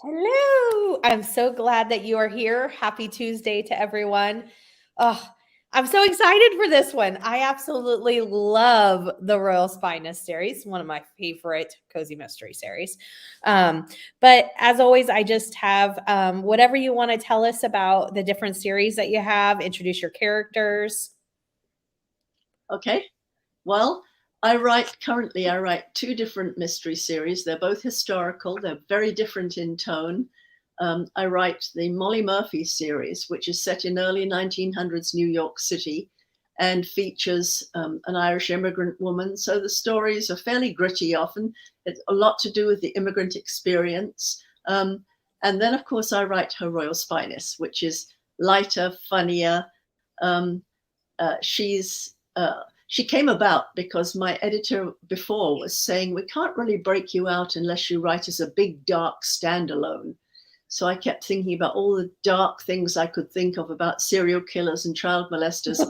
Hello. I'm so glad that you are here. Happy Tuesday to everyone. Oh, I'm so excited for this one. I absolutely love the Royal Spiness series, one of my favorite cozy mystery series. But as always, I just have whatever you want to tell us about the different series that you have, introduce your characters. Okay. Well, I write two different mystery series. They're both historical. They're very different in tone. I write the Molly Murphy series, which is set in early 1900s New York City and features an Irish immigrant woman. So the stories are fairly gritty often. It's a lot to do with the immigrant experience. And then, of course, I write her Royal Spiness, which is lighter, funnier. Um, she came about because my editor before was saying, we can't really break you out unless you write as a big, dark standalone. So I kept thinking about all the dark things I could think of about serial killers and child molesters.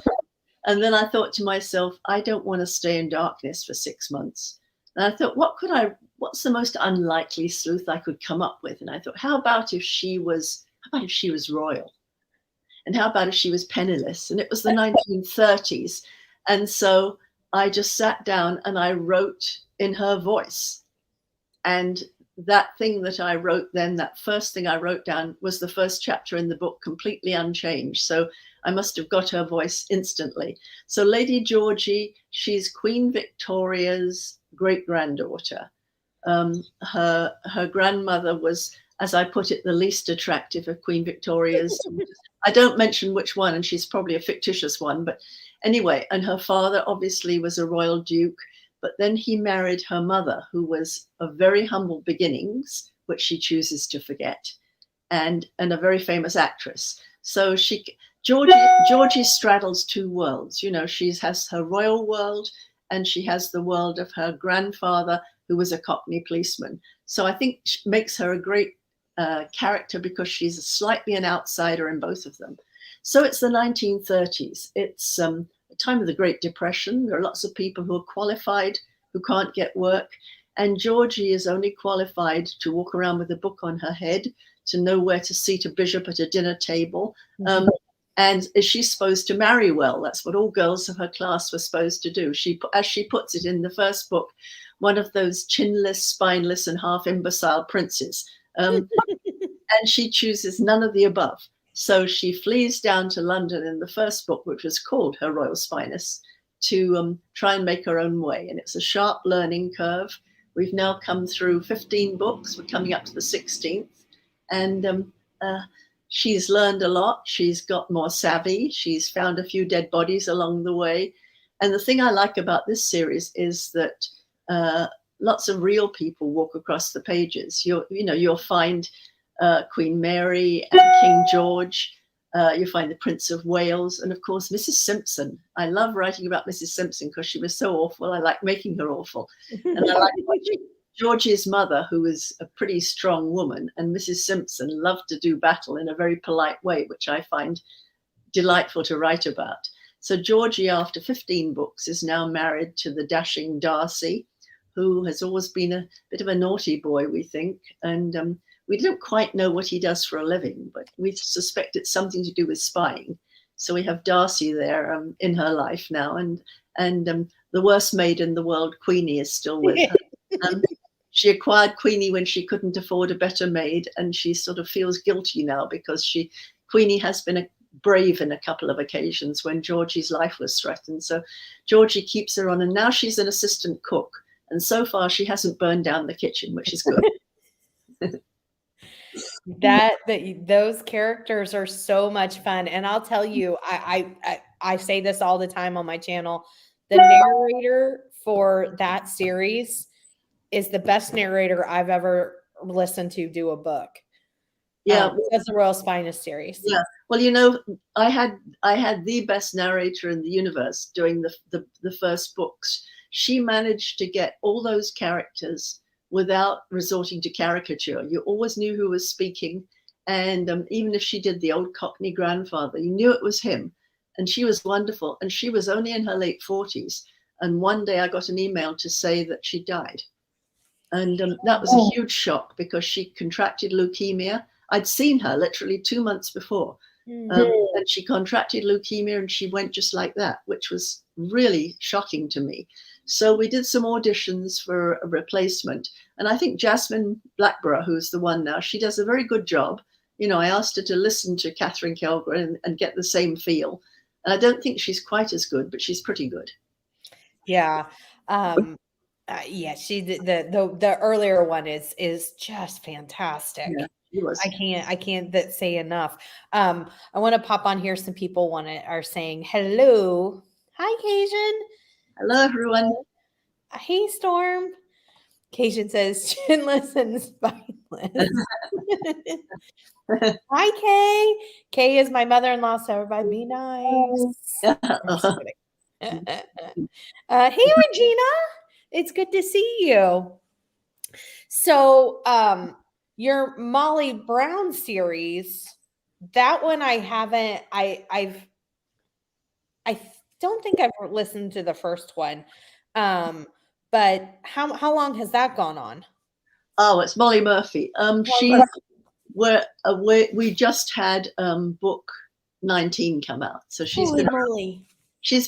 And then I thought to myself, I don't want to stay in darkness for 6 months. And I thought, what's the most unlikely sleuth I could come up with? And I thought, how about if she was royal? And how about if she was penniless? And it was the 1930s. And so I just sat down and I wrote in her voice. And that thing that I wrote then, that first thing I wrote down, was the first chapter in the book, completely unchanged. So I must have got her voice instantly. So Lady Georgie, she's Queen Victoria's great-granddaughter. Her grandmother was, as I put it, the least attractive of Queen Victoria's. I don't mention which one, and she's probably a fictitious one, but anyway, and her father obviously was a royal duke, but then he married her mother, who was of very humble beginnings, which she chooses to forget, and a very famous actress. So Georgie straddles two worlds. You know, she has her royal world and she has the world of her grandfather, who was a Cockney policeman. So I think makes her a great character because she's slightly an outsider in both of them. So it's the 1930s. It's the time of the Great Depression. There are lots of people who are qualified who can't get work. And Georgie is only qualified to walk around with a book on her head, to know where to seat a bishop at a dinner table. And is she supposed to marry well? That's what all girls of her class were supposed to do. As she puts it in the first book, one of those chinless, spineless, and half imbecile princes. And she chooses none of the above. So she flees down to London in the first book, which was called Her Royal Spiness, to try and make her own way. And it's a sharp learning curve. We've now come through 15 books. We're coming up to the 16th. And she's learned a lot. She's got more savvy. She's found a few dead bodies along the way. And the thing I like about this series is that lots of real people walk across the pages. You'll find Queen Mary and King George. You find the Prince of Wales, and of course Mrs. Simpson. I love writing about Mrs. Simpson because she was so awful. I like making her awful, and I like watching George's mother, who is a pretty strong woman, and Mrs. Simpson loved to do battle in a very polite way, which I find delightful to write about. So Georgie, after 15 books, is now married to the dashing Darcy, who has always been a bit of a naughty boy, we think, and we don't quite know what he does for a living, but we suspect it's something to do with spying. So we have Darcy there in her life now, and the worst maid in the world, Queenie, is still with her. She acquired Queenie when she couldn't afford a better maid, and she sort of feels guilty now because Queenie has been brave in a couple of occasions when Georgie's life was threatened. So Georgie keeps her on, and now she's an assistant cook. And so far, she hasn't burned down the kitchen, which is good. Those characters are so much fun, and I'll tell you, I say this all the time on my channel. The narrator for that series is the best narrator I've ever listened to do a book. Yeah, that's the Royal Spiness series. Yeah, well, I had the best narrator in the universe doing the first books. She managed to get all those characters without resorting to caricature. You always knew who was speaking. And even if she did the old Cockney grandfather, you knew it was him. And she was wonderful. And she was only in her late 40s. And one day I got an email to say that she died. And that was a huge shock because she contracted leukemia. I'd seen her literally 2 months before. And she contracted leukemia and she went just like that, which was really shocking to me. So we did some auditions for a replacement. And I think Jasmine Blackborough, who's the one now, she does a very good job. You know, I asked her to listen to Catherine Kelgren and get the same feel. And I don't think she's quite as good, but she's pretty good. Yeah. Yeah, she the earlier one is just fantastic. Yeah, she was. I can't say enough. I want to pop on here. Some people are saying hello. Hi, Cajun. Hello, everyone. Hey, Storm. Cajun says chinless and spineless. Hi, Kay. Kay is my mother-in-law, so everybody be nice. Hey, Regina. It's good to see you. So, your Molly Brown series, that one I haven't. I don't think I've listened to the first one. But how long has that gone on? Oh, it's Molly Murphy. We just had book 19 come out, so she's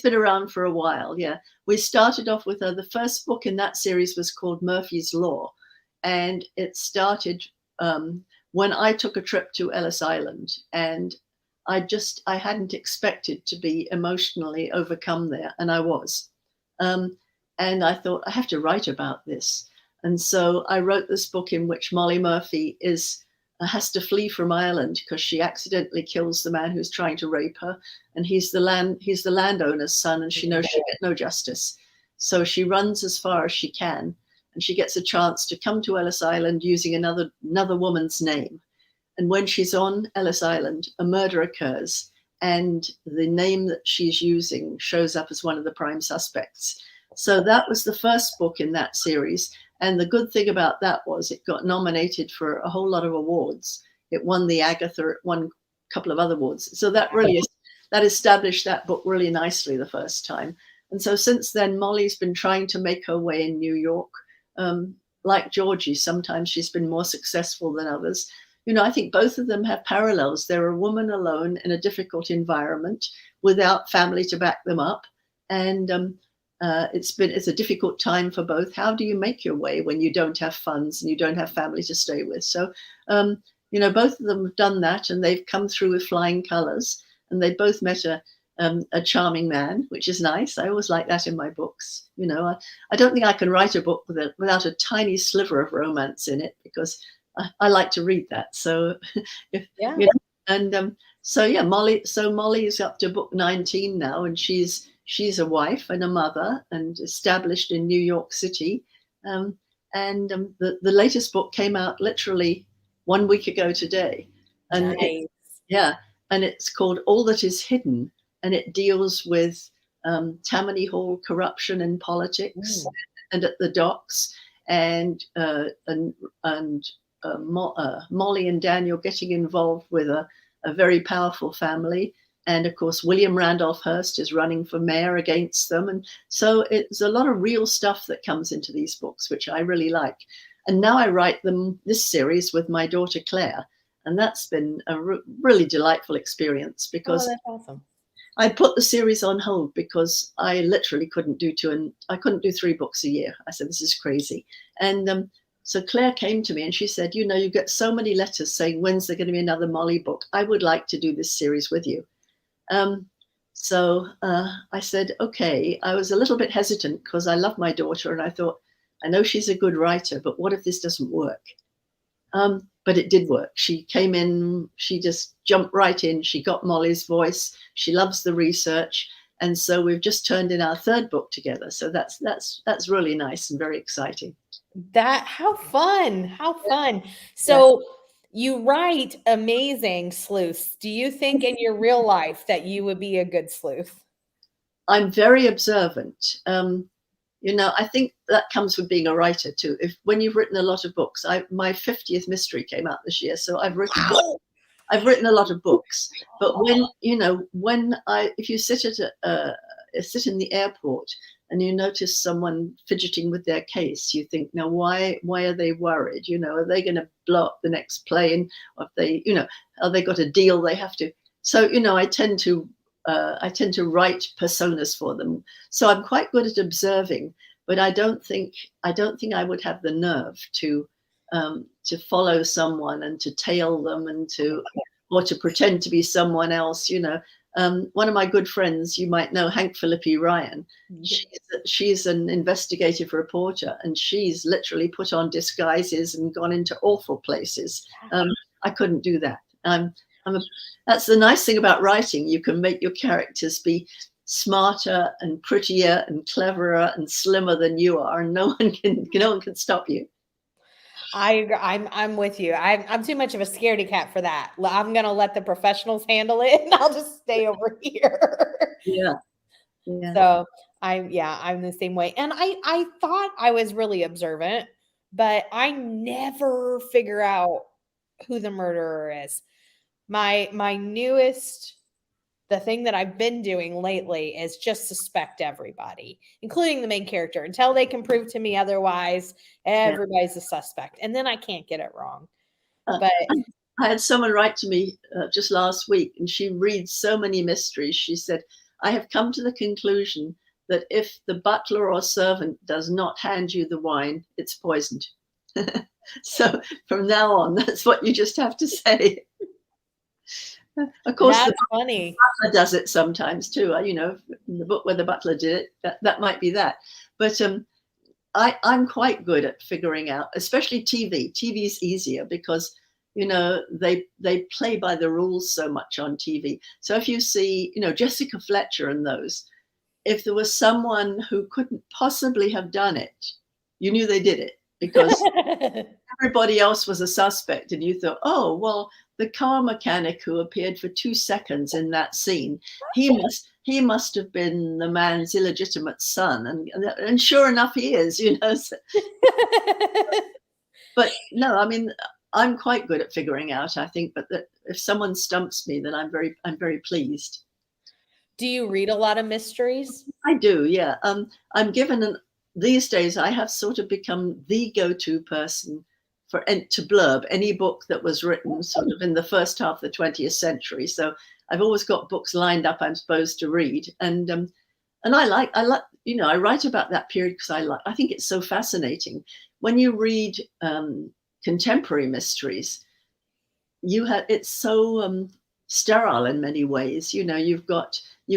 been around for a while. Yeah, we started off with her. The first book in that series was called Murphy's Law, and it started when I took a trip to Ellis Island, and I hadn't expected to be emotionally overcome there, and I was. And I thought, I have to write about this. And so I wrote this book in which Molly Murphy has to flee from Ireland because she accidentally kills the man who's trying to rape her. And he's the landowner's son, and she knows she'll get no justice. So she runs as far as she can, and she gets a chance to come to Ellis Island using another woman's name. And when she's on Ellis Island, a murder occurs, and the name that she's using shows up as one of the prime suspects. So that was the first book in that series. And the good thing about that was it got nominated for a whole lot of awards. It won the Agatha, it won a couple of other awards. So that established that book really nicely the first time. And so since then, Molly's been trying to make her way in New York. Like Georgie, sometimes she's been more successful than others. You know, I think both of them have parallels. They're a woman alone in a difficult environment without family to back them up. And it's a difficult time for both. How do you make your way when you don't have funds and you don't have family to stay with? So, you know, both of them have done that, and they've come through with flying colors, and they both met a charming man, which is nice. I always like that in my books. You know, I don't think I can write a book without a tiny sliver of romance in it, because I like to read that. So, Molly is up to book 19 now, and she's a wife and a mother and established in New York City. The latest book came out literally 1 week ago today. And nice. And it's called All That Is Hidden. And it deals with Tammany Hall corruption in politics and at the docks, and Molly and Daniel getting involved with a very powerful family. And of course, William Randolph Hearst is running for mayor against them. And so it's a lot of real stuff that comes into these books, which I really like. And now I write this series with my daughter, Claire. And that's been a really delightful experience, because that's awesome. I put the series on hold because I literally couldn't do 3 books a year. I said, this is crazy. And so Claire came to me and she said, you know, you get so many letters saying, when's there going to be another Molly book? I would like to do this series with you. So I said, okay. I was a little bit hesitant because I love my daughter, and I thought, I know she's a good writer, but what if this doesn't work? But it did work. She came in, she just jumped right in. She got Molly's voice. She loves the research. And so we've just turned in our 3rd book together. So that's really nice and very exciting. How fun. So you write amazing sleuths. Do you think in your real life that you would be a good sleuth? I'm very observant. You know, I think that comes with being a writer too. When you've written a lot of books, my 50th mystery came out this year, so I've written a lot of books. But if you sit in the airport and you notice someone fidgeting with their case, you think, now why are they worried? You know, are they going to blow up the next plane? Or if they, you know, are they got a deal they have to? So, you know, I tend to write personas for them. So I'm quite good at observing, but I don't think I would have the nerve to follow someone and to tail them and to pretend to be someone else. You know, one of my good friends, you might know, Hank Philippi Ryan. She's an investigative reporter, and she's literally put on disguises and gone into awful places. I couldn't do that. That's the nice thing about writing. You can make your characters be smarter and prettier and cleverer and slimmer than you are, and no one can stop you. I'm with you. I'm too much of a scaredy cat for that. I'm gonna let the professionals handle it, and I'll just stay over here. Yeah. So I'm the same way. And I thought I was really observant, but I never figure out who the murderer is. My newest, the thing that I've been doing lately is just suspect everybody, including the main character, until they can prove to me otherwise. Everybody's a suspect, and then I can't get it wrong. But I had someone write to me just last week, and she reads so many mysteries. She said, I have come to the conclusion that if the butler or servant does not hand you the wine, it's poisoned. So from now on, that's what you just have to say. Of course, that's funny. The butler does it sometimes too. You know, in the book where the butler did it, that might be that. But I'm quite good at figuring out, especially TV. TV is easier because, you know, they play by the rules so much on TV. So if you see, you know, Jessica Fletcher and those, if there was someone who couldn't possibly have done it, you knew they did it because everybody else was a suspect, and you thought, oh, well, the car mechanic who appeared for 2 seconds in that scene, he must have been the man's illegitimate son, and sure enough, he is. You know. So. But no, I mean, I'm quite good at figuring out, I think. But that if someone stumps me, then I'm very pleased. Do you read a lot of mysteries? I do, yeah. I'm given these days, I have sort of become the go-to person to blurb any book that was written sort of in the first half of the 20th century. So I've always got books lined up I'm supposed to read, and I like, you know, I write about that period because I think it's so fascinating. When you read contemporary mysteries, it's so sterile in many ways. You know, you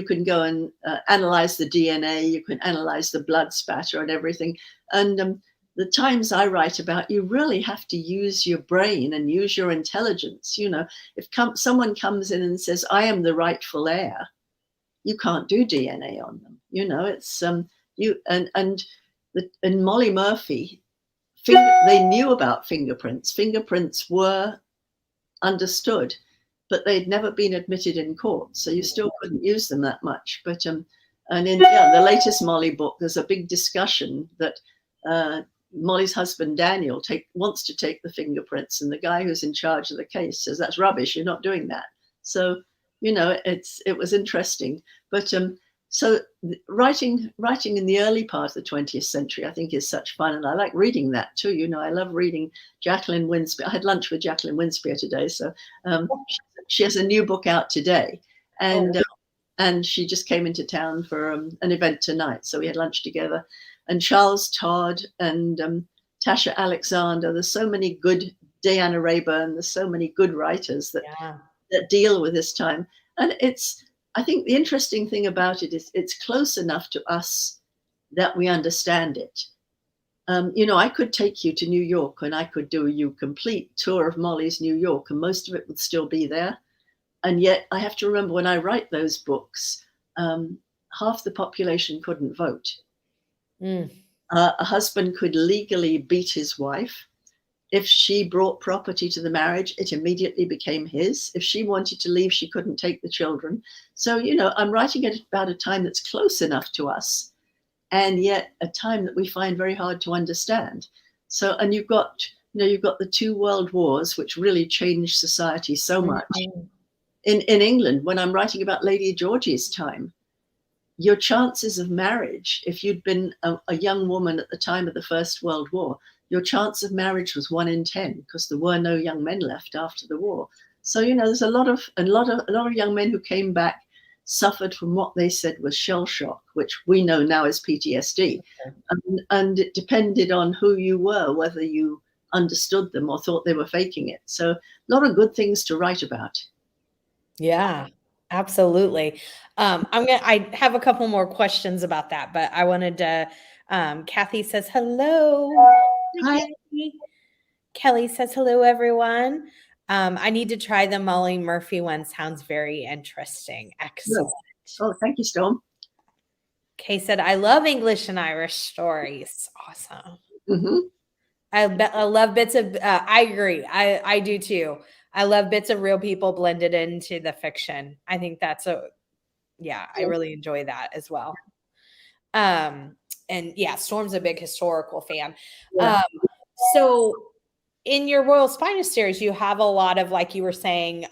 can go and analyze the DNA, you can analyze the blood spatter and everything. And the times I write about, you really have to use your brain and use your intelligence. You know, if someone comes in and says, I am the rightful heir, you can't do DNA on them. You know, it's and Molly Murphy, they knew about fingerprints. Fingerprints were understood, but they'd never been admitted in court, so you still couldn't use them that much. But and in the latest Molly book, there's a big discussion that Molly's husband Daniel wants to take the fingerprints, and the guy who's in charge of the case says that's rubbish. You're not doing that. So you know, it was interesting. But so writing in the early part of the 20th century, I think, is such fun, and I like reading that too. You know, I love reading Jacqueline Winspear. I had lunch with Jacqueline Winspear today, so she has a new book out today, and she just came into town for an event tonight, so we had lunch together. And Charles Todd and Tasha Alexander. There's so many good, Diana Rayburn. There's so many good writers that deal with this time, and I think the interesting thing about it is it's close enough to us that we understand it. You know, I could take you to New York and I could do you a complete tour of Molly's New York, and most of it would still be there. And yet I have to remember, when I write those books, half the population couldn't vote. A husband could legally beat his wife. If she brought property to the marriage, it immediately became his. If she wanted to leave, she couldn't take the children. So, you know, I'm writing it about a time that's close enough to us, and yet a time that we find very hard to understand. So, and you've got the 2 world wars, which really changed society so much. In England, when I'm writing about Lady George's time, your chances of marriage, if you'd been a young woman at the time of the First World War, your chance of marriage was 1 in 10 because there were no young men left after the war. So, there's a lot of young men who came back, suffered from what they said was shell shock, which we know now is PTSD. And it depended on who you were, whether you understood them or thought they were faking it. So a lot of good things to write about. Yeah, absolutely. I have a couple more questions about that, but I wanted to, Kathy says, hello. Hi. Kathy. Kelly says, hello, everyone. I need to try the Molly Murphy one. Sounds very interesting. Excellent. Oh, thank you, Storm. Kay said, I love English and Irish stories. Awesome. Mm-hmm. I love bits of, I agree. I do too. I love bits of real people blended into the fiction. I think that's I really enjoy that as well. And yeah, Storm's a big historical fan. Yeah. So in your Royal Spinus series, you have a lot of, like you were saying,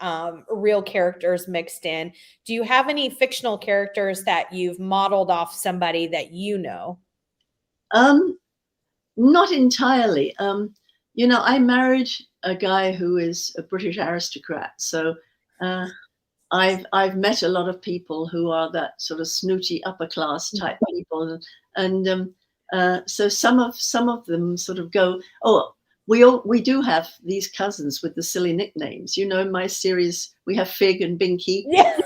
real characters mixed in. Do you have any fictional characters that you've modeled off somebody that you know? Not entirely. I married a guy who is a British aristocrat, so I've met a lot of people who are that sort of snooty upper class type people, and so some of them sort of go, oh, we do have these cousins with the silly nicknames. In my series we have Fig and Binky. Yeah.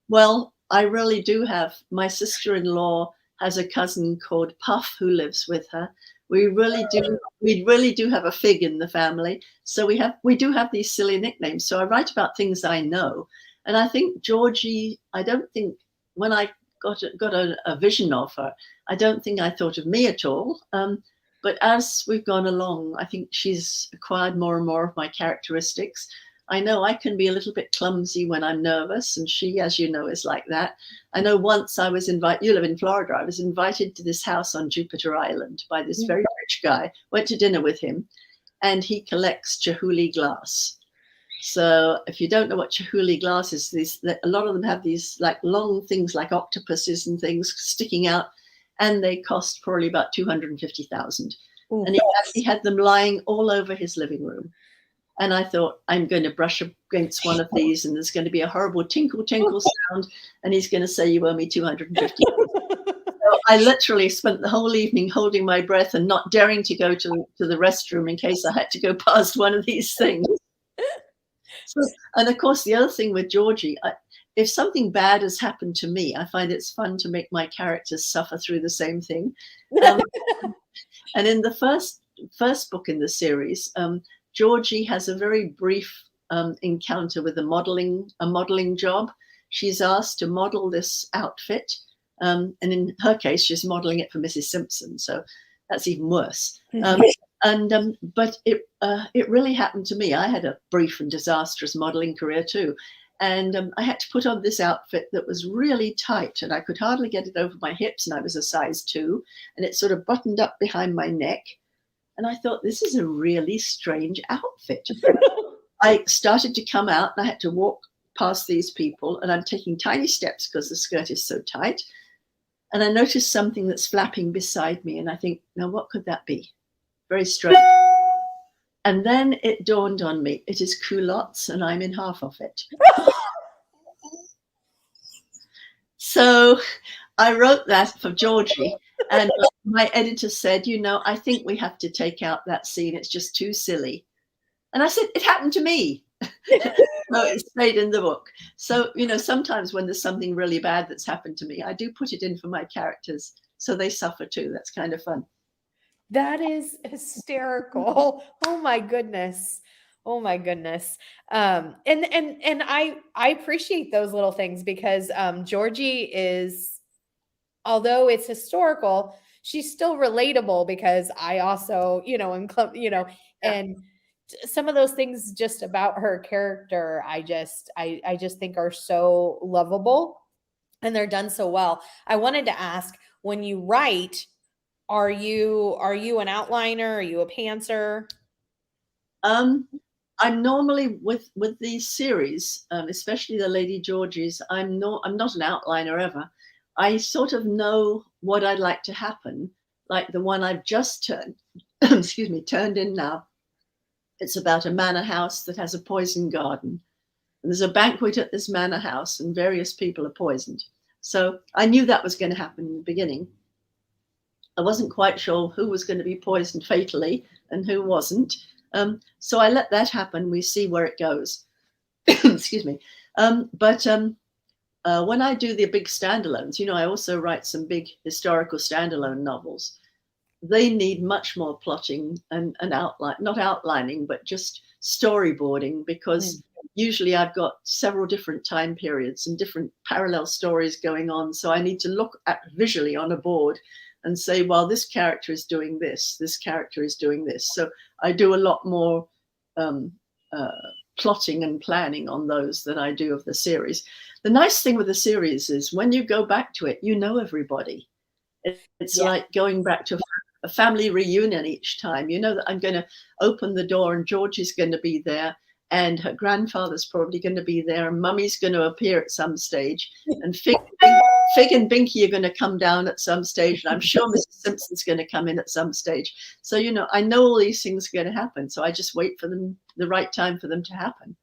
Well, I really do have. My sister-in-law has a cousin called Puff who lives with her. We really do have a Fig in the family. So we do have these silly nicknames. So I write about things I know. And I think Georgie, I don't think when I got a vision of her, I don't think I thought of me at all. But as we've gone along, I think she's acquired more and more of my characteristics. I know I can be a little bit clumsy when I'm nervous, and she, as you know, is like that. I know once I was invited, you live in Florida, I was invited to this house on Jupiter Island by this very rich guy, went to dinner with him, and he collects Chihuly glass. So if you don't know what Chihuly glass is, a lot of them have these like long things like octopuses and things sticking out, and they cost probably about 250,000. And he had them lying all over his living room. And I thought, I'm going to brush against one of these, and there's going to be a horrible tinkle tinkle sound, and he's going to say, you owe me 250. So I literally spent the whole evening holding my breath and not daring to go to the restroom in case I had to go past one of these things. So, and of course, the other thing with Georgie, if something bad has happened to me, I find it's fun to make my characters suffer through the same thing. And in the first book in the series, Georgie has a very brief encounter with a modeling job. She's asked to model this outfit, and in her case, she's modeling it for Mrs. Simpson. So that's even worse. But it really happened to me. I had a brief and disastrous modeling career too, and I had to put on this outfit that was really tight, and I could hardly get it over my hips, and I was a size 2, and it sort of buttoned up behind my neck. And I thought, this is a really strange outfit. I started to come out, and I had to walk past these people, and I'm taking tiny steps because the skirt is so tight. And I noticed something that's flapping beside me, and I think, now what could that be? Very strange. And then it dawned on me, it is culottes, and I'm in half of it. So I wrote that for Georgie, and my editor said, I think we have to take out that scene. It's just too silly. And I said, it happened to me. No, it stayed in the book. So, sometimes when there's something really bad that's happened to me, I do put it in for my characters so they suffer too. That's kind of fun. That is hysterical. Oh my goodness. Oh my goodness. And I appreciate those little things because Georgie is, although it's historical, she's still relatable because I also, and some of those things just about her character, I just think are so lovable and they're done so well. I wanted to ask, when you write, are you an outliner? Are you a pantser? I'm normally with these series, especially the Lady Georges. I'm not an outliner ever. I sort of know what I'd like to happen, like the one I've just turned, excuse me, turned in now. It's about a manor house that has a poison garden. And there's a banquet at this manor house and various people are poisoned. So I knew that was going to happen in the beginning. I wasn't quite sure who was going to be poisoned fatally and who wasn't. So I let that happen. We see where it goes. Excuse me. But when I do the big standalones, you know, I also write some big historical standalone novels. They need much more plotting and outline, not outlining, but just storyboarding, because usually I've got several different time periods and different parallel stories going on. So I need to look at visually on a board and say, well, this character is doing this character is doing this. So I do a lot more plotting and planning on those than I do of the series. The nice thing with the series is when you go back to it, you know everybody. It's like going back to a family reunion each time. You know that I'm going to open the door and Georgie's going to be there and her grandfather's probably going to be there and Mummy's going to appear at some stage and Fig and Binky are going to come down at some stage, and I'm sure Mrs. Simpson's going to come in at some stage. So, you know, I know all these things are going to happen. So I just wait for them, the right time for them to happen.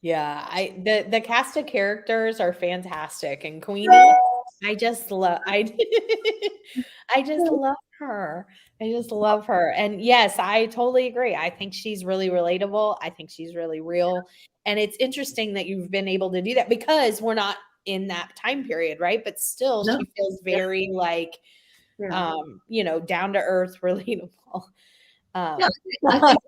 Yeah, the cast of characters are fantastic, and Queenie, I just love I just love her. I just love her. And yes, I totally agree. I think she's really relatable. I think she's really real. And it's interesting that you've been able to do that because we're not in that time period, right? But still No. she feels very like you know, down to earth, relatable. Yeah, I think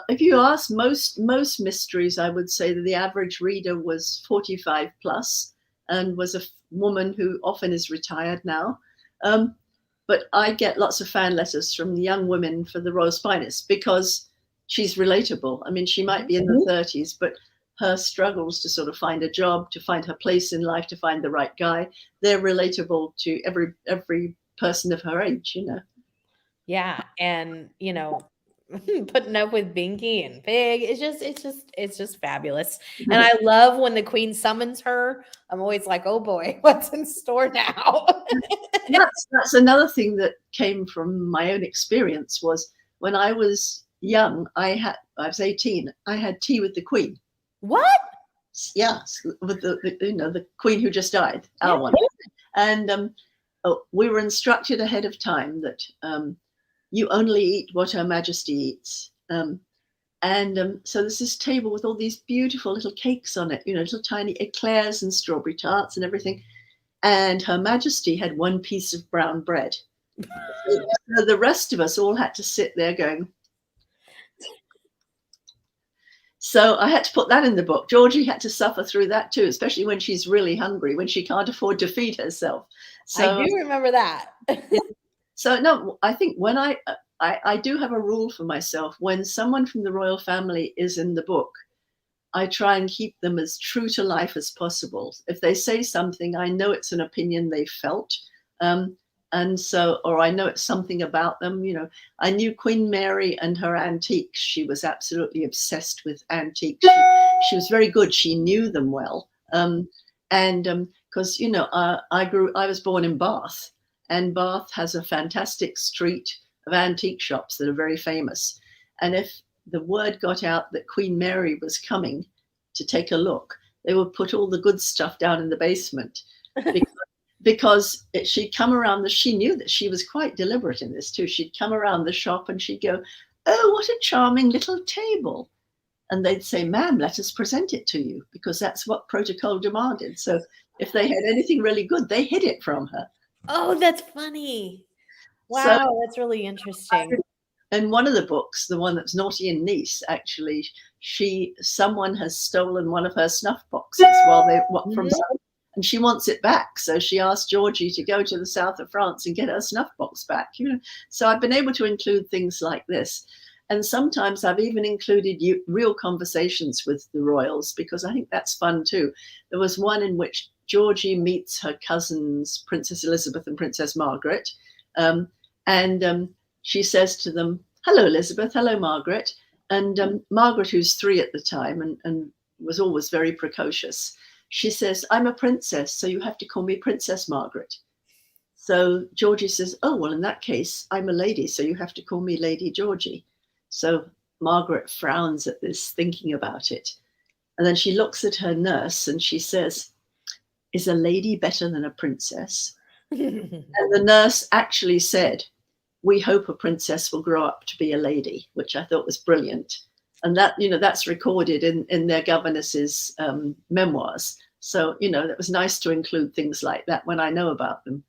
if you ask most mysteries, I would say that the average reader was 45 plus and was a woman who often is retired now. But I get lots of fan letters from the young women for the Royal Spinist because she's relatable. I mean, she might be in the 30s, but her struggles to sort of find a job, to find her place in life, to find the right guy, they're relatable to every person of her age, you know. Yeah, and you know, putting up with Binky and Pig, it's just fabulous. And I love when the Queen summons her. I'm always like, oh boy, what's in store now? That's another thing that came from my own experience. Was when I was young, I was 18. I had tea with the Queen. What? Yes, with the Queen who just died, our one. And we were instructed ahead of time that you only eat what Her Majesty eats. So there's this table with all these beautiful little cakes on it, you know, little tiny eclairs and strawberry tarts and everything. And Her Majesty had one piece of brown bread. So the rest of us all had to sit there going. So I had to put that in the book. Georgie had to suffer through that too, especially when she's really hungry, when she can't afford to feed herself. So I do remember that. So no, I think when I do have a rule for myself. When someone from the royal family is in the book, I try and keep them as true to life as possible. If they say something, I know it's an opinion they felt. And so, or I know it's something about them. You know, I knew Queen Mary and her antiques. She was absolutely obsessed with antiques. She was very good. She knew them well. Because, you know, I was born in Bath, and Bath has a fantastic street of antique shops that are very famous. And if the word got out that Queen Mary was coming to take a look, they would put all the good stuff down in the basement. Because she'd come around she knew that she was quite deliberate in this too. She'd come around the shop and she'd go, oh, what a charming little table. And they'd say, ma'am, let us present it to you, because that's what protocol demanded. So if they had anything really good, they hid it from her. Oh, that's funny. Wow, so, that's really interesting. In one of the books, the one that's Naughty and Nice, actually, someone has stolen one of her snuff boxes from and she wants it back. So she asked Georgie to go to the south of France and get her snuff box back. You know, so I've been able to include things like this. And sometimes I've even included real conversations with the royals, because I think that's fun too. There was one in which Georgie meets her cousins, Princess Elizabeth and Princess Margaret. She says to them, hello, Elizabeth, hello, Margaret. And Margaret, who's 3 at the time and was always very precocious, she says, I'm a princess, so you have to call me Princess Margaret. So Georgie says, oh, well, in that case, I'm a lady, so you have to call me Lady Georgie. So Margaret frowns at this, thinking about it. And then she looks at her nurse and she says, is a lady better than a princess? And the nurse actually said, we hope a princess will grow up to be a lady, which I thought was brilliant. And that, that's recorded in their governess's memoirs. So, it was nice to include things like that when I know about them.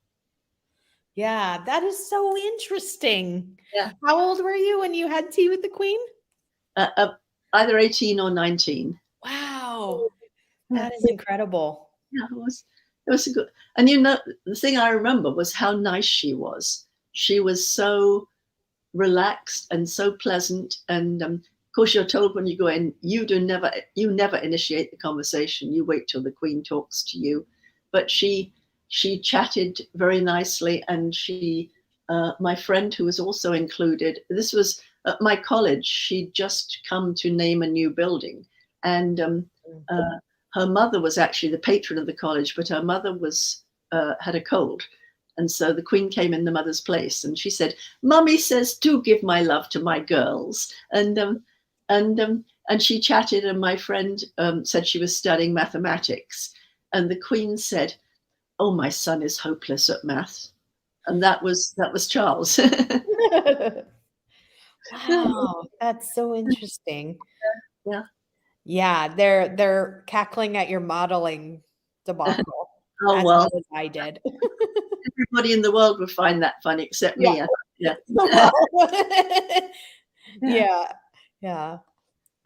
Yeah, that is so interesting. Yeah. How old were you when you had tea with the Queen? Either 18 or 19. Wow. That is incredible. Yeah, it was a good, and the thing I remember was how nice she was. She was so relaxed and so pleasant. And of course, you're told when you go in, you never initiate the conversation. You wait till the Queen talks to you. But she chatted very nicely, and my friend who was also included. This was at my college. She'd just come to name a new building, and her mother was actually the patron of the college, but her mother had a cold. And so the Queen came in the mother's place, and she said, Mummy says, do give my love to my girls. And she chatted, and my friend said she was studying mathematics. And the Queen said, oh, my son is hopeless at math. And that was Charles. Wow, that's so interesting. Yeah. Yeah, they're cackling at your modeling debacle. Oh, as well, as I did. Everybody in the world would find that funny except me. Yeah. Yeah.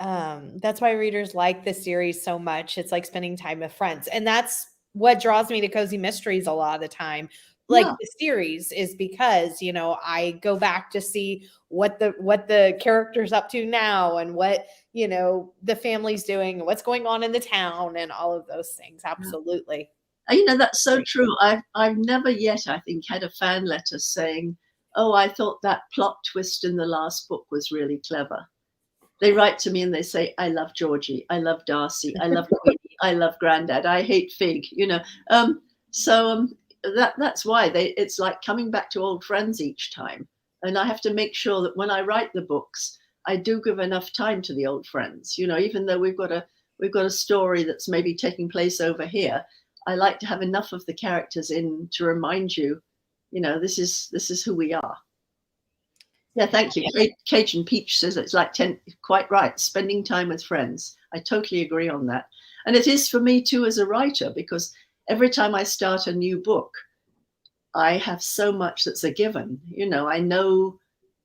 That's why readers like the series so much. It's like spending time with friends. And that's what draws me to Cozy Mysteries a lot of the time. Like the series is because, I go back to see what the character's up to now, and what, the family's doing, and what's going on in the town, and all of those things. Absolutely. That's so true. I've never yet, I think, had a fan letter saying, oh, I thought that plot twist in the last book was really clever. They write to me and they say, I love Georgie, I love Darcy, I love Queenie, I love Grandad, I hate Fig, that's why it's like coming back to old friends each time. And I have to make sure that when I write the books, I do give enough time to the old friends, even though we've got a story that's maybe taking place over here. I like to have enough of the characters in to remind you, this is who we are. Yeah, thank you. Cajun Peach says it's like 10, quite right, spending time with friends. I totally agree on that. And it is for me too as a writer, because every time I start a new book, I have so much that's a given. I know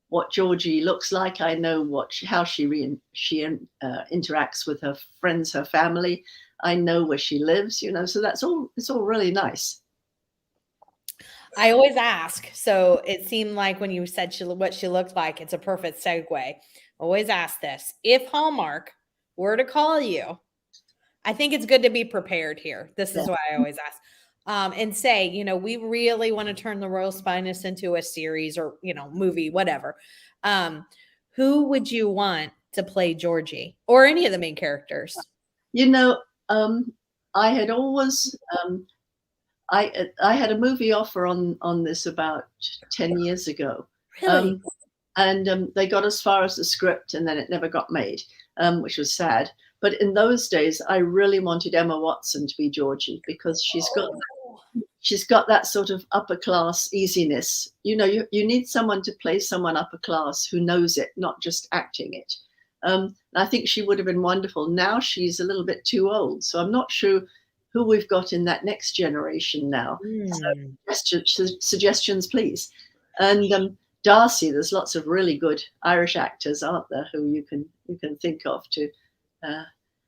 what Georgie looks like. I know how she interacts with her friends, her family. I know where she lives, so it's all really nice. I always ask. So it seemed like when you said what she looked like, it's a perfect segue. Always ask this. If Hallmark were to call you, I think it's good to be prepared here. This is why I always ask. And say, we really want to turn the Royal Spiness into a series or, movie, whatever. Who would you want to play Georgie or any of the main characters? I had always, I had a movie offer on this about 10 years ago. Really? And they got as far as the script, and then it never got made, which was sad. But in those days, I really wanted Emma Watson to be Georgie, because she's got that sort of upper class easiness. You need someone to play someone upper class who knows it, not just acting it. I think she would have been wonderful. Now she's a little bit too old, so I'm not sure who we've got in that next generation now. So, suggestions, please. And Darcy, there's lots of really good Irish actors, aren't there, who you can think of to.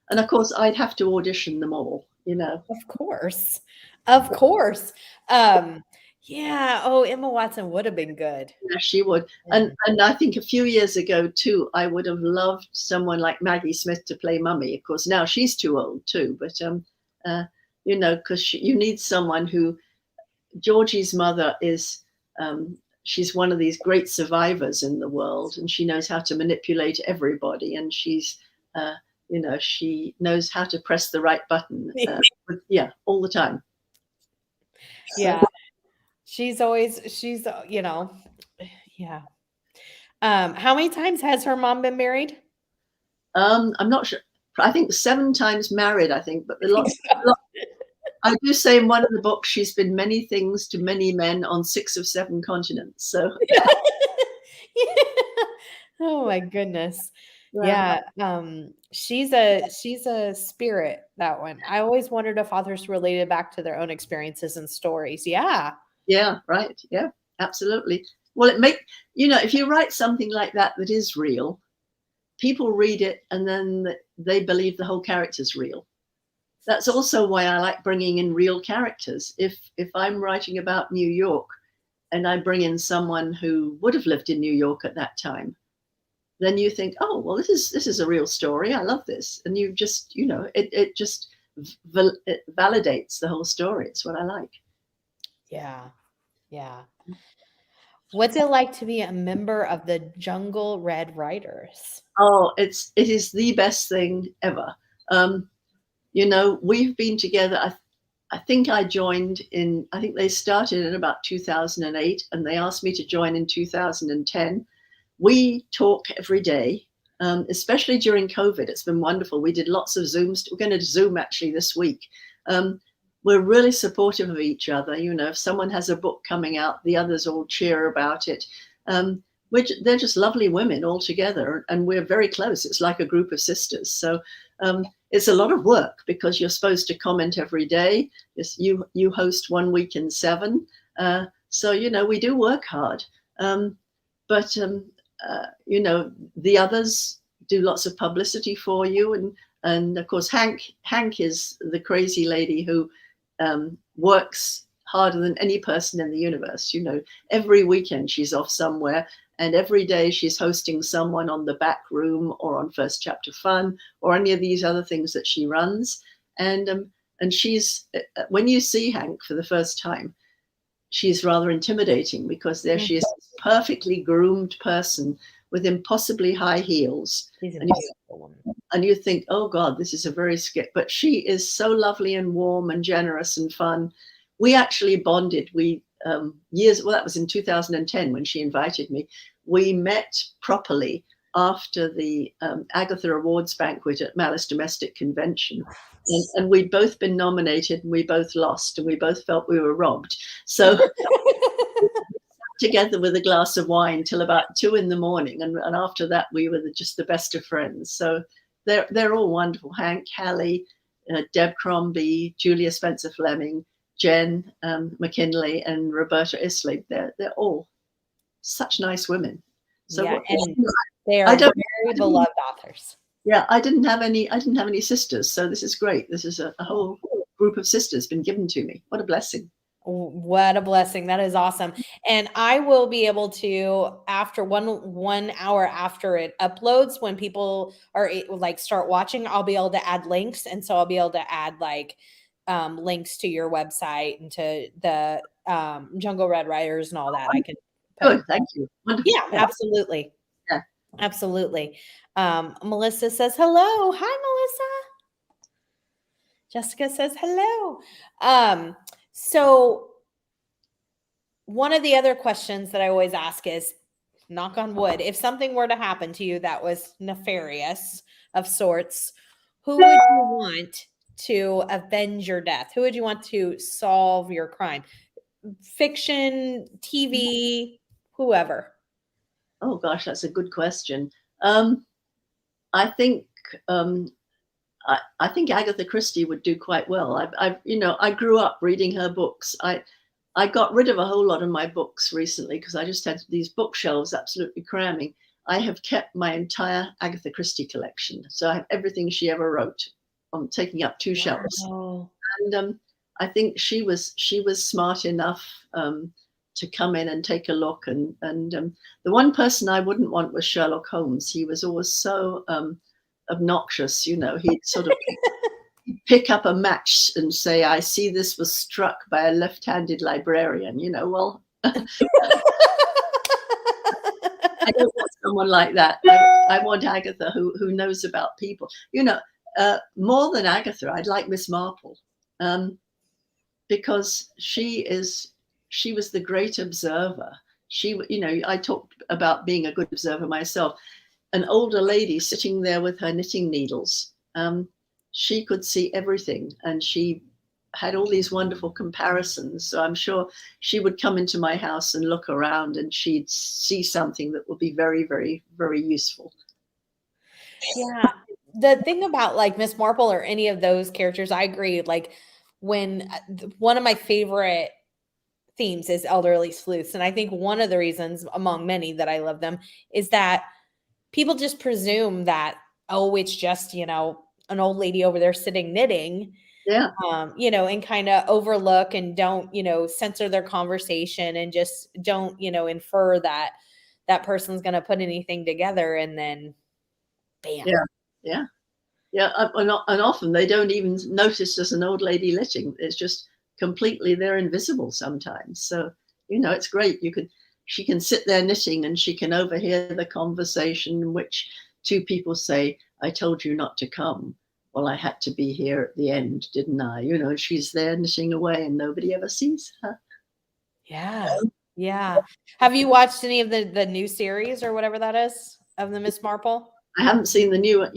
And of course, I'd have to audition them all. Of course. Yeah. Oh, Emma Watson would have been good. Yeah, she would. And I think a few years ago too, I would have loved someone like Maggie Smith to play Mummy. Of course, now she's too old too. But because you need someone who. Georgie's mother is. She's one of these great survivors in the world, and she knows how to manipulate everybody. And she's she knows how to press the right button. All the time. Yeah. She's yeah. How many times has her mom been married? I'm not sure. I think 7 times married, I think, but I do say in one of the books, she's been many things to many men on 6 of 7 continents. So, oh my goodness. Yeah. She's a spirit, that one. I always wondered if authors related back to their own experiences and stories. Yeah. Yeah, right. Yeah, absolutely. Well, if you write something like that is real, people read it and then they believe the whole character's real. That's also why I like bringing in real characters. If I'm writing about New York and I bring in someone who would have lived in New York at that time, then you think, oh, well, this is a real story. I love this. And you just, it just it validates the whole story. It's what I like. Yeah. Yeah. What's it like to be a member of the Jungle Red Riders? Oh, it is the best thing ever. We've been together. I think I joined I think they started in about 2008 and they asked me to join in 2010. We talk every day, especially during COVID. It's been wonderful. We did lots of Zooms. We're going to Zoom actually this week. We're really supportive of each other. If someone has a book coming out, the others all cheer about it. They're just lovely women all together, and we're very close. It's like a group of sisters. So it's a lot of work because you're supposed to comment every day. You host 1 week in 7. So, we do work hard. But the others do lots of publicity for you. And of course, Hank is the crazy lady who works harder than any person in the universe. Every weekend she's off somewhere, and every day she's hosting someone on the back room or on First Chapter Fun or any of these other things that she runs. And she's, when you see Hank for the first time, she's rather intimidating because there she is, this perfectly groomed person with impossibly high heels. And you think, oh God, this is a very scary, but she is so lovely and warm and generous and fun. We actually bonded. That was in 2010 when she invited me. We met properly after the Agatha Awards banquet at Malice Domestic Convention. And we'd both been nominated and we both lost and we both felt we were robbed. So together with a glass of wine till about 2 a.m. And after that, we were just the best of friends. So they're all wonderful. Hank, Hallie, Deb Crombie, Julia Spencer Fleming, Jen McKinley, and Roberta Isley. They're all such nice women. So yeah, and they are very beloved authors. Yeah, I didn't have any sisters, so this is great. This is a whole group of sisters been given to me. What a blessing. What a blessing. That is awesome. And I will be able to, after one hour after it uploads, when people are start watching, I'll be able to add links. And so I'll be able to add links to your website and to the Jungle Red Riders and all that. I can Good, thank you. Wonderful. Yeah, absolutely. Yeah. Absolutely. Melissa says hello. Hi, Melissa. Jessica says hello. So one of the other questions that I always ask is, knock on wood, if something were to happen to you that was nefarious of sorts, who would you want to avenge your death? Who would you want to solve your crime? Fiction, TV, whoever. Oh gosh, that's a good question. I think I think Agatha Christie would do quite well. I grew up reading her books. I got rid of a whole lot of my books recently because I just had these bookshelves absolutely cramming. I have kept my entire Agatha Christie collection, so I have everything she ever wrote. I'm taking up 2 shelves, and I think she was smart enough to come in and take a look. And the one person I wouldn't want was Sherlock Holmes. He was always so obnoxious, he'd sort of pick up a match and say, I see this was struck by a left-handed librarian, well. I don't want someone like that. I want Agatha who knows about people. More than Agatha, I'd like Miss Marple, because she was the great observer. I talked about being a good observer myself. An older lady sitting there with her knitting needles. She could see everything, and she had all these wonderful comparisons. So I'm sure she would come into my house and look around, and she'd see something that would be very, very, very useful. Yeah. The thing about like Miss Marple or any of those characters, I agree. Like when one of my favorite themes is elderly sleuths. And I think one of the reasons among many that I love them is that people just presume that, oh, it's just, an old lady over there sitting knitting. Yeah. And kind of overlook and don't, censor their conversation and just don't, infer that that person's going to put anything together and then bam. Yeah. Yeah. Yeah. And often they don't even notice there's an old lady knitting. It's just completely, they're invisible sometimes. So, it's great. She can sit there knitting and she can overhear the conversation in which two people say, I told you not to come. Well, I had to be here at the end, didn't I? She's there knitting away and nobody ever sees her. Yeah. Yeah. Have you watched any of the new series or whatever that is of the Miss Marple? I haven't seen the new one.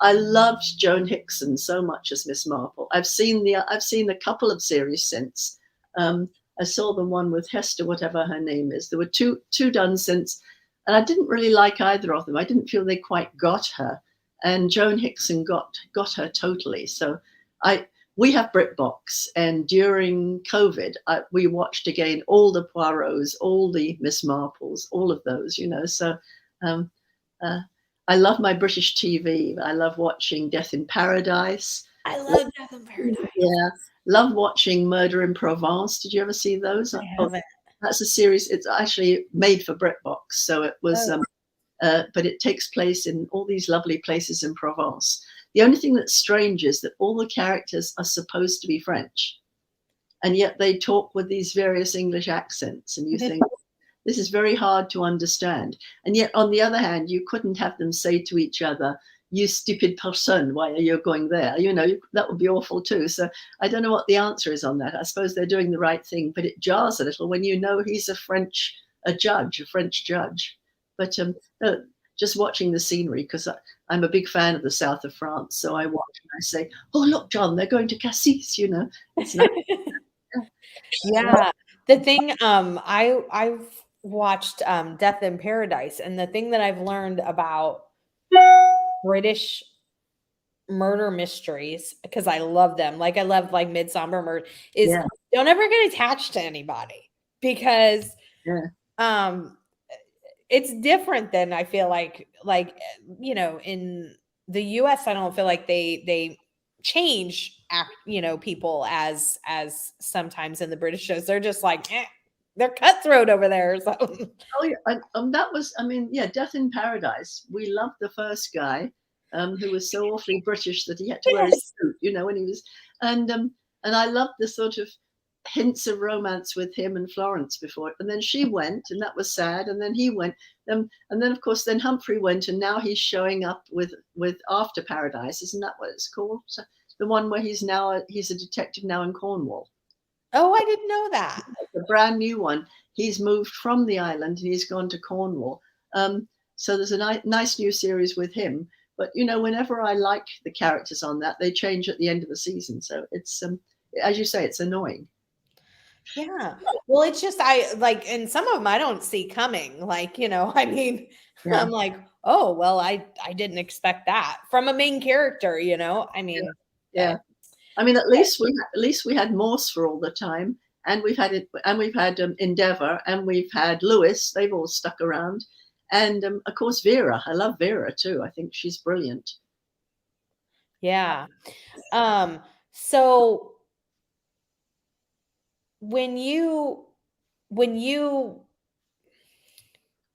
I loved Joan Hickson so much as Miss Marple. I've seen a couple of series since. I saw the one with Hester, whatever her name is. There were two done since, and I didn't really like either of them. I didn't feel they quite got her, and Joan Hickson got her totally. So we have BritBox, and during COVID, we watched again all the Poirots, all the Miss Marples, all of those. So. I love my British TV. I love watching Death in Paradise. I love Death in Paradise. Yeah. Love watching Murder in Provence. Did you ever see those? I haven't. That's a series. It's actually made for BritBox. So it was, but it takes place in all these lovely places in Provence. The only thing that's strange is that all the characters are supposed to be French, and yet they talk with these various English accents. And you think, this is very hard to understand. And yet, on the other hand, you couldn't have them say to each other, you stupid person, why are you going there? That would be awful too. So I don't know what the answer is on that. I suppose they're doing the right thing, but it jars a little when he's a French judge. But just watching the scenery, because I'm a big fan of the south of France. So I watch and I say, oh, look, John, they're going to Cassis, It's nice. Yeah. The thing, I've watched Death in Paradise, and the thing that I've learned about British murder mysteries, because I love them, like I love like Midsummer Murder, is don't ever get attached to anybody, because it's different than I feel like in the US, I don't feel like they change people as sometimes in the British shows. They're just like they're cutthroat over there or something. Oh yeah, that was, Death in Paradise. We loved the first guy, who was so awfully British that he had to wear his suit, when he was, and I loved the sort of hints of romance with him and Florence before, and then she went, and that was sad, and then he went, and then of course then Humphrey went, and now he's showing up with After Paradise, isn't that what it's called? So, the one where he's a detective now in Cornwall. Oh, I didn't know that. The brand new one. He's moved from the island and he's gone to Cornwall. So there's a nice new series with him. But whenever I like the characters on that, they change at the end of the season. So it's as you say, it's annoying. Yeah. Well, it's just and some of them I don't see coming. I'm like, oh well, I didn't expect that from a main character. Yeah. I mean, at least we had Morse for all the time, and we've had Endeavour, and we've had Lewis. They've all stuck around, and of course Vera. I love Vera too. I think she's brilliant. Yeah. So when you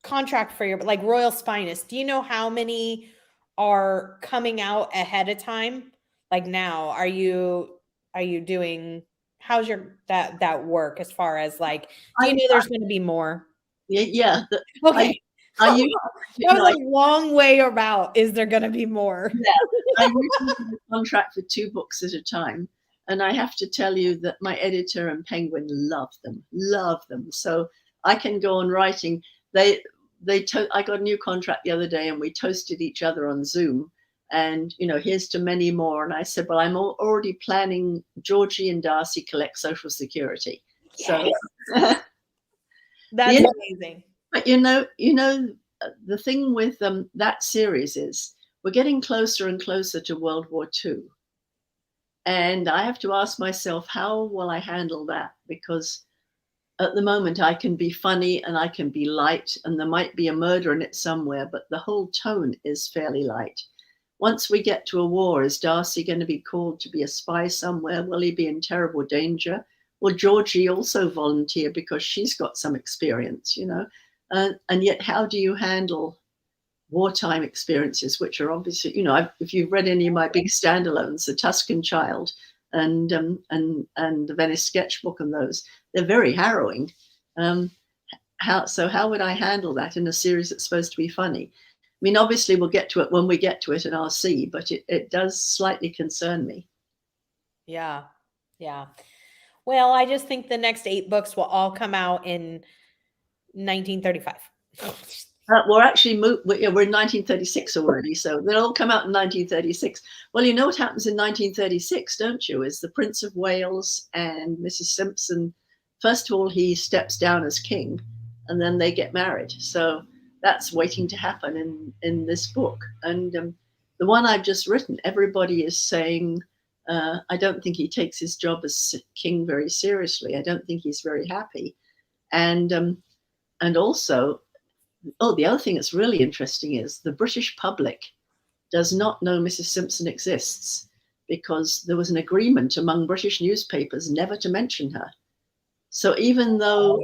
contract for your Royal Spinous, do you know how many are coming out ahead of time? Like now, are you doing, how's your that work as far as do you know there's going to be more? Yeah. Okay. I usually, That was a long way about. Is there going to be more? yeah, I usually have a contract for 2 books at a time. And I have to tell you that my editor and Penguin love them, love them. So I can go on writing. I got a new contract the other day and we toasted each other on Zoom. And, here's to many more. And I said, well, I'm already planning Georgie and Darcy collect Social Security. Yes. So that's amazing. But the thing with that series is we're getting closer and closer to World War II. And I have to ask myself, how will I handle that? Because at the moment I can be funny and I can be light and there might be a murder in it somewhere, but the whole tone is fairly light. Once we get to a war, is Darcy going to be called to be a spy somewhere? Will he be in terrible danger? Will Georgie also volunteer because she's got some experience, and yet how do you handle wartime experiences, which are obviously, if you've read any of my big standalones, The Tuscan Child and the Venice Sketchbook and those, they're very harrowing. How would I handle that in a series that's supposed to be funny? I mean, obviously we'll get to it when we get to it and I'll see, but it does slightly concern me. Yeah. Yeah. Well, I just think the next 8 books will all come out in 1935. We're actually we're in 1936 already, so they'll all come out in 1936. Well, you know what happens in 1936, don't you? Is the Prince of Wales and Mrs. Simpson. First of all, he steps down as king, and then they get married. So that's waiting to happen in this book. And the one I've just written, everybody is saying, I don't think he takes his job as king very seriously. I don't think he's very happy, and also. Oh, the other thing that's really interesting is the British public does not know Mrs. Simpson exists because there was an agreement among British newspapers never to mention her. So even though,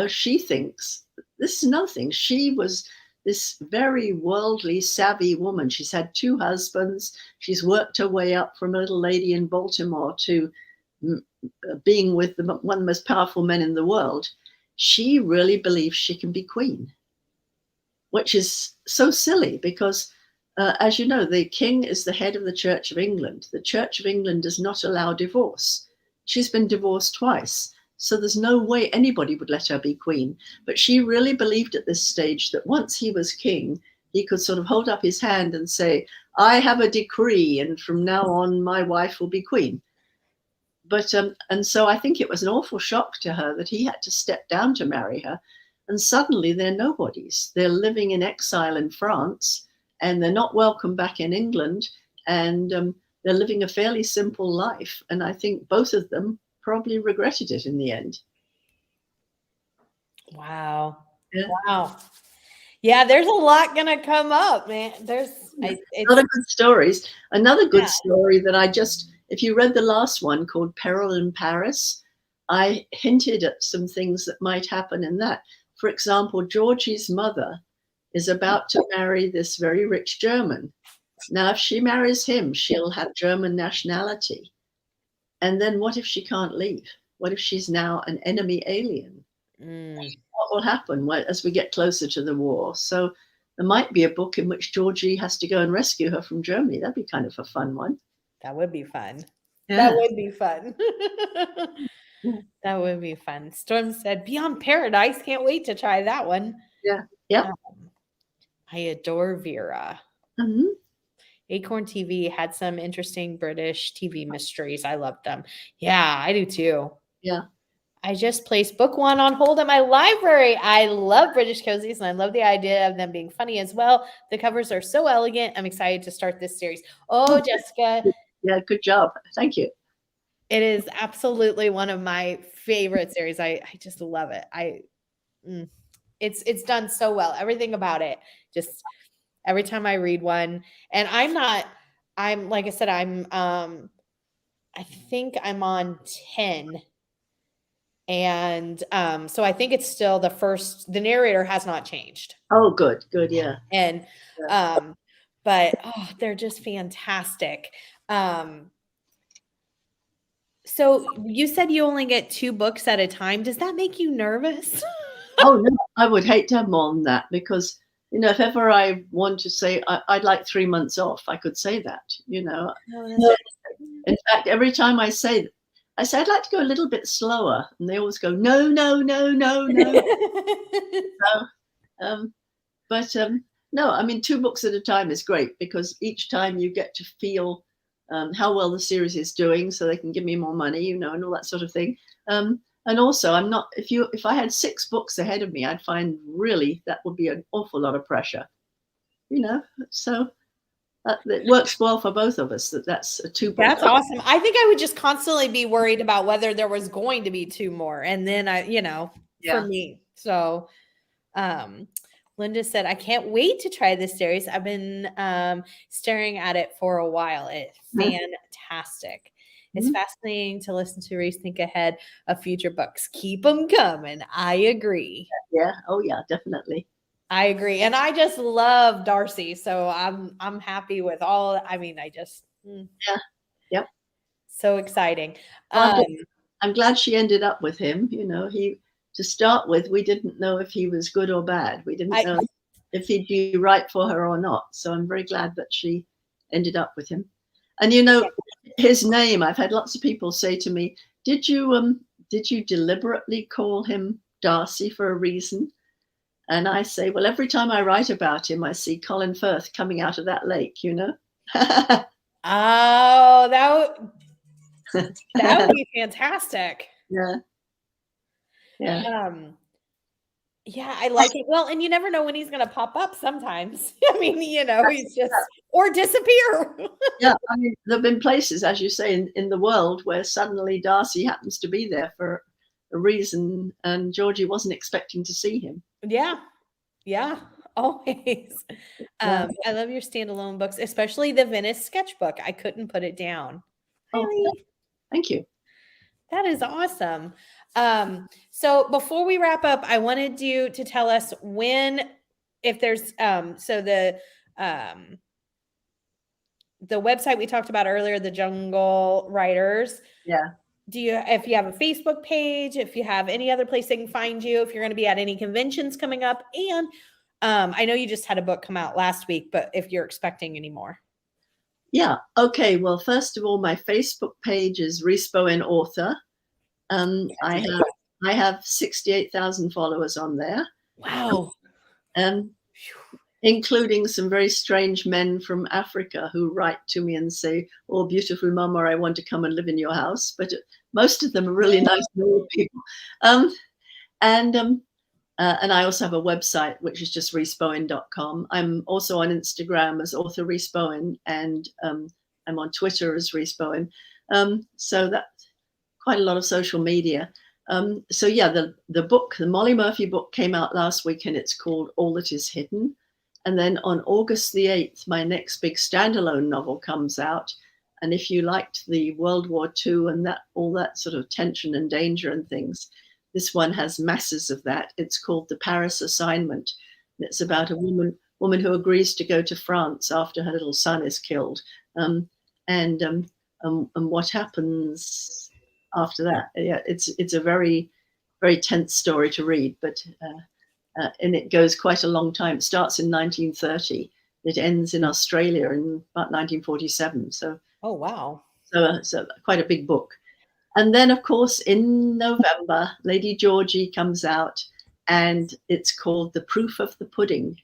she thinks, this is nothing. She was this very worldly, savvy woman. She's had 2 husbands. She's worked her way up from a little lady in Baltimore to being with one of the most powerful men in the world. She really believes she can be queen, which is so silly because, as you know, the king is the head of the Church of England. The Church of England does not allow divorce. She's been divorced twice, so there's no way anybody would let her be queen. But she really believed at this stage that once he was king, he could sort of hold up his hand and say, I have a decree, and from now on, my wife will be queen. But and so I think it was an awful shock to her that he had to step down to marry her. And suddenly they're nobodies. They're living in exile in France and they're not welcome back in England. And they're living a fairly simple life. And I think both of them probably regretted it in the end. Wow. Yeah. Wow. Yeah, there's a lot going to come up, man. There's a lot of good stories. Another good story that if you read the last one called Peril in Paris, I hinted at some things that might happen in that. For example, Georgie's mother is about to marry this very rich German. Now, if she marries him, she'll have German nationality. And then what if she can't leave? What if she's now an enemy alien? What will happen as we get closer to the war? So there might be a book in which Georgie has to go and rescue her from Germany. That'd be kind of a fun one. That would be fun. Yeah. That would be fun. That would be fun. Storm said, Beyond Paradise. Can't wait to try that one. Yeah. Yeah. I adore Vera. Mm-hmm. Acorn TV had some interesting British TV mysteries. I love them. Yeah, I do too. Yeah. I just placed book 1 on hold at my library. I love British Cozies, and I love the idea of them being funny as well. The covers are so elegant. I'm excited to start this series. Oh, Jessica. Yeah, good job. Thank you. It is absolutely one of my favorite series. I just love it. It's done so well. Everything about it. Just every time I read one. And I'm like I said, I think I'm on 10. And so I think it's still the narrator has not changed. Oh, good. Yeah. And but they're just fantastic. So you said you only get 2 books at a time. Does that make you nervous? Oh no, I would hate to have more than that because if ever I want to say I'd like 3 months off, I could say that. No, No. that's In fact, every time I say I'd like to go a little bit slower, and they always go, no, no, no, no, no. So, but no, I mean, 2 books at a time is great because each time you get to feel how well the series is doing, so they can give me more money, and all that sort of thing. And also, I'm not. If I had 6 books ahead of me, I'd find really that would be an awful lot of pressure. So it works well for both of us. That's a 2 book. That's awesome. I think I would just constantly be worried about whether there was going to be 2 more, and then for me. So, Linda said, "I can't wait to try this series. I've been staring at it for a while. It's fantastic. It's fascinating to listen to Rhys think ahead of future books. Keep them coming." I agree. Yeah. Oh, yeah, definitely. I agree. And I just love Darcy. So I'm happy with all. I mean, Yeah. Yep. So exciting. Well, I'm glad she ended up with him. To start with, we didn't know if he was good or bad. We didn't know if he'd be right for her or not. So I'm very glad that she ended up with him. And his name, I've had lots of people say to me, did you deliberately call him Darcy for a reason? And I say, well, every time I write about him, I see Colin Firth coming out of that lake, Oh, that would be fantastic. Yeah. Yeah. Yeah, I like it. Well, and you never know when he's going to pop up sometimes. I mean, he's just, or disappear. Yeah, I mean, there have been places, as you say, in the world where suddenly Darcy happens to be there for a reason, and Georgie wasn't expecting to see him. Yeah, always. I love your standalone books, especially the Venice sketchbook. I couldn't put it down. Oh, thank you. That is awesome. So before we wrap up, I wanted you to tell us if there's the website we talked about earlier, the Jungle Writers. Yeah. If you have a Facebook page, if you have any other place they can find you, if you're going to be at any conventions coming up, and I know you just had a book come out last week, but if you're expecting any more. Yeah. Okay. Well, first of all, my Facebook page is Rhys Bowen Author. I have 68,000 followers on there. Wow. Including some very strange men from Africa who write to me and say, "Oh, beautiful mama, I want to come and live in your house." But most of them are really nice normal people. And I also have a website, which is just rhysbowen.com. I'm also on Instagram as author Rhys Bowen, and I'm on Twitter as Rhys Bowen. So that's quite a lot of social media. So yeah, the book, the Molly Murphy book, came out last week, and it's called All That Is Hidden. And then on August the 8th, my next big standalone novel comes out. And if you liked the World War II and all that sort of tension and danger and things, this one has masses of that. It's called The Paris Assignment. And it's about a woman who agrees to go to France after her little son is killed. And what happens after that. Yeah, it's a very, very tense story to read, but and it goes quite a long time. It starts in 1930. It ends in Australia in about 1947. So, oh wow! So quite a big book. And then, of course, in November, Lady Georgie comes out, and it's called The Proof of the Pudding.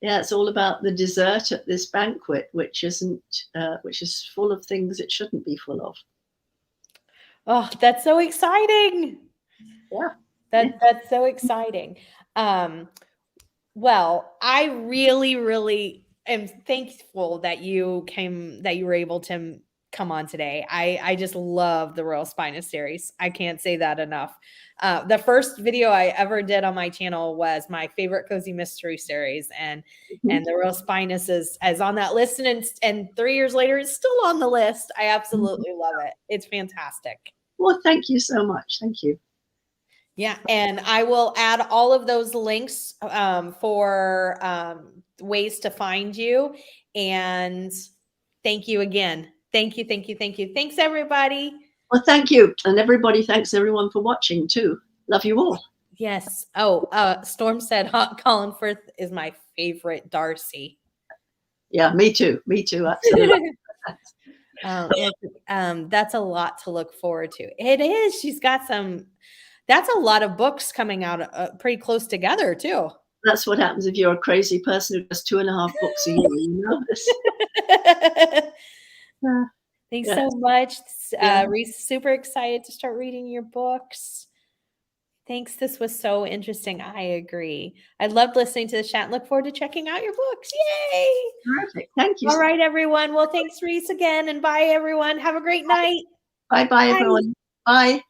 Yeah, it's all about the dessert at this banquet, which is full of things it shouldn't be full of. Oh, that's so exciting! Yeah. That's so exciting. Well, I really, really am thankful that you were able to come on today. I just love the Royal Spinous series. I can't say that enough. The first video I ever did on my channel was my favorite cozy mystery series, and the Royal Spinous is on that list, and 3 years later it's still on the list. I absolutely love it. It's fantastic. Well, thank you so much. Thank you. Yeah, and I will add all of those links for ways to find you. And thank you again. Thank you. Thanks, everybody. Well, thank you. And everybody, thanks everyone for watching too. Love you all. Yes. Oh, Storm said Colin Firth is my favorite Darcy. Yeah, me too. Me too. Absolutely. That's a lot to look forward to. It is. She's got some. That's a lot of books coming out pretty close together too. That's what happens if you're a crazy person who does 2.5 books a year. You know. Thanks so much. Yeah. Rhys, super excited to start reading your books. Thanks. This was so interesting. I agree. I loved listening to the chat and look forward to checking out your books. Yay! Terrific. Thank you. All right, everyone. Well, thanks, Rhys, again. And bye, everyone. Have a great night. Bye-bye, everyone. Bye.